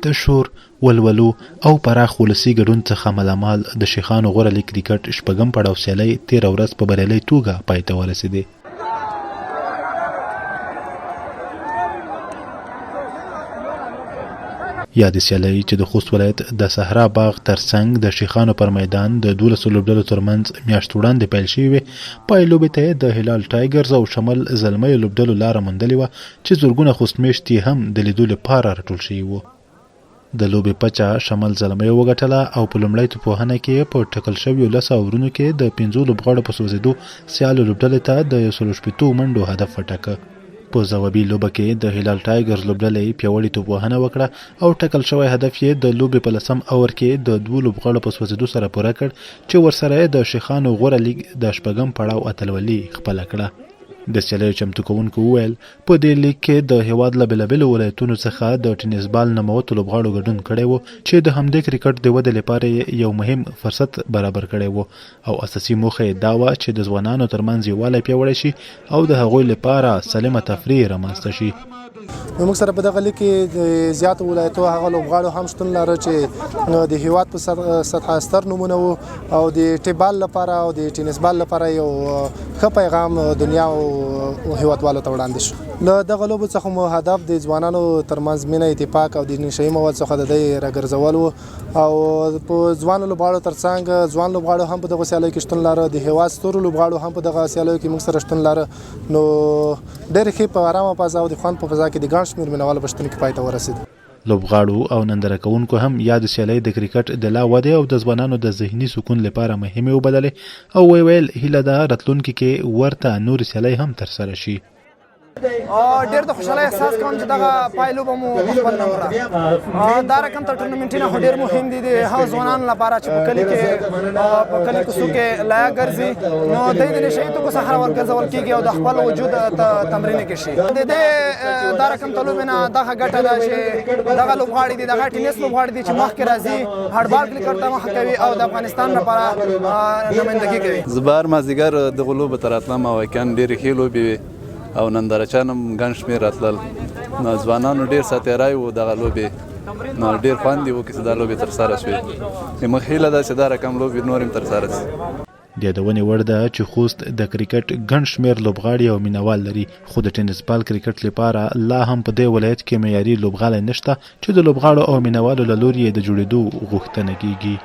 د شور، ولولو او پراخ ولسي ګډون څخه ملامال د شیخانو غوره لیګ کرکټ شپږم پړاو سیالۍ تېره ورځ په بریالۍ توګه پای ته ورسېدې. یادې سیالۍ چې د خوست ولایت د صحرا باغ ترڅنګ د شیخانو پر میدان د 12 لوبډلو ترمنځ میاشت وړاندې پیل شوې وې. پای لوبې ته د هلال ټایګرز او شمال زلمیو لوبډلو لاره موندلې وه چې زرګونه خوستمیشتي هم د لیدو لپاره راټول شوي وو. د لوبې پچه شمال زلمیو وګټله او په لومړۍ توپوهنه کې په ټاکل شویو 10 اورونو کې د 5 لوبغاړو په سوځېدو سیالو لوبډلې ته د 160 منډو هدف وټاکه. په ځوابي لوبه کې د هلال ټایګرز لوبډلې پیاوړې توپوهنه وکړه او ټاکل شوی هدف یې د لوبې په 10 اور کې د 2 لوبغاړو په سوځېدو سره پوره کړ چې ورسره یې د شیخانو غوره لیګ د شپږم پړاو اتلولي خپله کړه. د سیالیو چمتو کوونکو وویل په دې لیګ کې د هیواد له بېلابېلو ولایتونو څخه د ټینس بال نوموتو لوبغاړو ګډون کړی و چې د همدې کرکټ د ودې لپاره یو مهم فرصت برابر کړی و او اساسي موخه یې دا وه چې د ځوانانو ترمنځ یووالی پیاوړی شي او د هغوی لپاره سالمه تفریح رامنځته شي. موږ سره په دغه لیګ کې د زیاتو ولایتو هغه لوبغاړو هم شتون لري چې د هیواد په سطحه ستر نومونه وو او د ټیبال لپاره او د ټینس بال لپاره یو ښه پیغام دنیا او هیوادوالو ته وړاندې شو. له دغه لوبو څخه مو هدف د ځوانانو ترمنځ مینه، اتفاق او د نشهیي مواد څخه د دې راګرځول وو او په ځوانو لوبغاړو ترڅنګ ځوان لوبغاړو هم په دغه سیالیو کې شتون لري، د هیواد ستورو لوبغاړو هم په دغه سیالیو کې موږ سره شتون لري. نو ډېر ښه په ارامه فضا او د خوند په فضا کې د ګڼ شمېر مینوالو په شتون کې پای ته ورسېد. لوبغاړو او ننداره کوونکو هم یاد سیالۍ د کرکټ د لا ودې او د ځوانانو د ذهني سکون لپاره مهمې وبللې او ویل هیله ده راتلونکي کې ورته نور سیالۍ هم ترسره شي. ډېر د خوشحالۍ احساس کوم چې دغه پایلوبه مو خپل نوم کړه. دا رقم تر ټورنمنټونه خو ډېر مهم دي د هغو ځوانانو لپاره چې په کلي کې په کلي کوڅو کې لایق ګرځي نو دوی د نشهیي توکو څخه ورګرځول کېږي او د خپل وجود تمرین کې شي. د دې دا رقم ته لوبې نه دغه ګټه ده چې دغه لوبغاړي دي، دغه ټینس لوبغاړي دي چې مخکې راځي هډبال کرکټ ته مخه کوي او د افغانستان لپاره نمایندګي کوي. زه به هر مازدیګر دغه لوبو ته راتلم او واقعا ډېرې ښې لوبې وې او نندارچیان هم ګڼ شمېر راتلل. نو ځوانانو ډېر ساتیری و دغه لوبې، نو ډېر خوند یې وکړي چې دا لوبې ترسره شوې. زموږ هیله ده چې دا رقم لوبې نور هم ترسره شي. د یادونې وړ ده چې خوست د کرکټ ګڼ شمېر لوبغاړي او مینوال لري خو د ټینس بال کرکټ لپاره لا هم په دې ولایت کې معیاري لوبغالی نشته چې د لوبغاړو او مینوالو له لوري یې د جوړېدو غوښتنه کیږي.